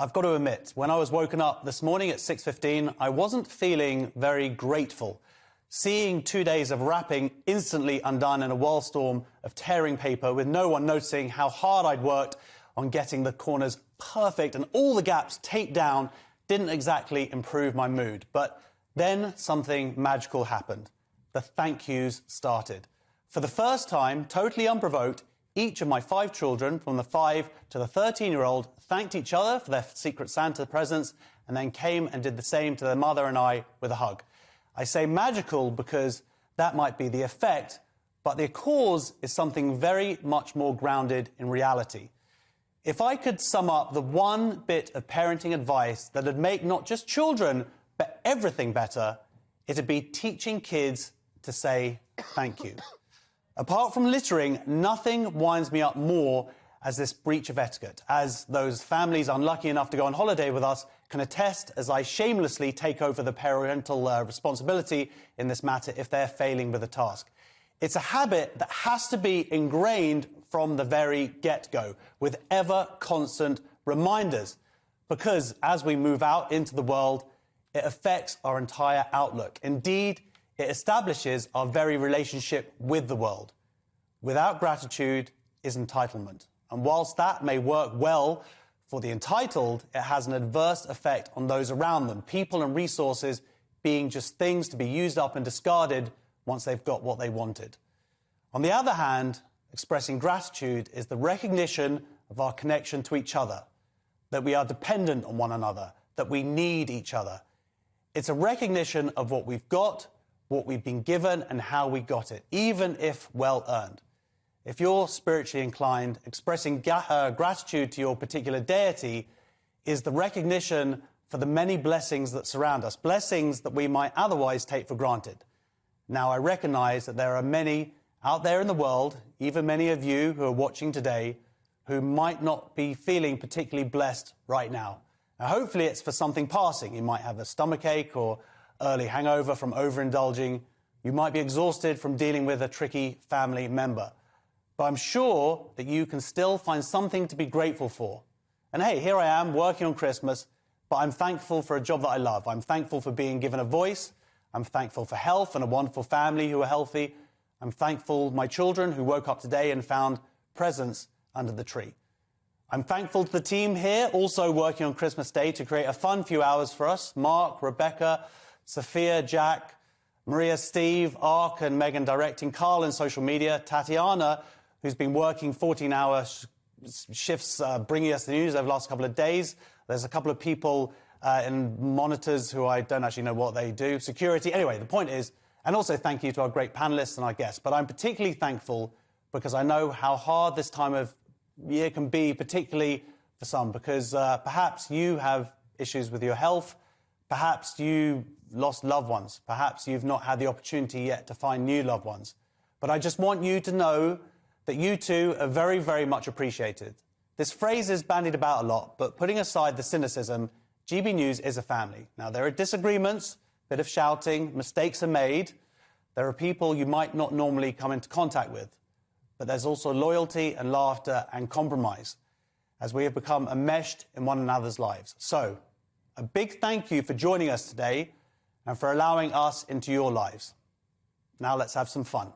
I've got to admit, when I was woken up this morning at 6:15, I wasn't feeling very grateful. Seeing 2 days of wrapping instantly undone in a whirlstorm of tearing paper with no one noticing how hard I'd worked on getting the corners perfect and all the gaps taped down didn't exactly improve my mood. But then something magical happened. The thank yous started. For the first time, totally unprovoked, each of my 5 children, from the 5 to the 13-year-old, thanked each other for their Secret Santa presents and then came and did the same to their mother and I with a hug. I say magical because that might be the effect, but the cause is something very much more grounded in reality. If I could sum up the one bit of parenting advice that would make not just children, but everything better, it'd be teaching kids to say thank you. Apart from littering, nothing winds me up more as this breach of etiquette, as those families unlucky enough to go on holiday with us can attest as I shamelessly take over the parental responsibility in this matter if they're failing with a task. It's a habit that has to be ingrained from the very get-go, with ever-constant reminders, because as we move out into the world, it affects our entire outlook. Indeed, it establishes our very relationship with the world. Without gratitude is entitlement. And whilst that may work well for the entitled, it has an adverse effect on those around them, people and resources being just things to be used up and discarded once they've got what they wanted. On the other hand, expressing gratitude is the recognition of our connection to each other, that we are dependent on one another, that we need each other. It's a recognition of what we've got, what we've been given, and how we got it, even if well-earned. If you're spiritually inclined, expressing gratitude to your particular deity is the recognition for the many blessings that surround us, blessings that we might otherwise take for granted. Now, I recognize that there are many out there in the world, even many of you who are watching today, who might not be feeling particularly blessed right now. Now, hopefully it's for something passing. You might have a stomachache or early hangover from overindulging. You might be exhausted from dealing with a tricky family member. But I'm sure that you can still find something to be grateful for. And hey, here I am working on Christmas, but I'm thankful for a job that I love. I'm thankful for being given a voice. I'm thankful for health and a wonderful family who are healthy. I'm thankful for my children who woke up today and found presents under the tree. I'm thankful to the team here, also working on Christmas Day to create a fun few hours for us. Mark, Rebecca, Sophia, Jack, Maria, Steve, Ark and Megan directing, Carl in social media, Tatiana, who's been working 14-hour shifts bringing us the news over the last couple of days. There's a couple of people in monitors who I don't actually know what they do. Security. Anyway, the point is, and also thank you to our great panellists and our guests. But I'm particularly thankful because I know how hard this time of year can be, particularly for some, because perhaps you have issues with your health, perhaps you lost loved ones, perhaps you've not had the opportunity yet to find new loved ones. But I just want you to know that you too are very, very much appreciated. This phrase is bandied about a lot, but putting aside the cynicism, GB News is a family. Now, there are disagreements, a bit of shouting, mistakes are made. There are people you might not normally come into contact with. But there's also loyalty and laughter and compromise as we have become enmeshed in one another's lives. So, a big thank you for joining us today and for allowing us into your lives. Now let's have some fun.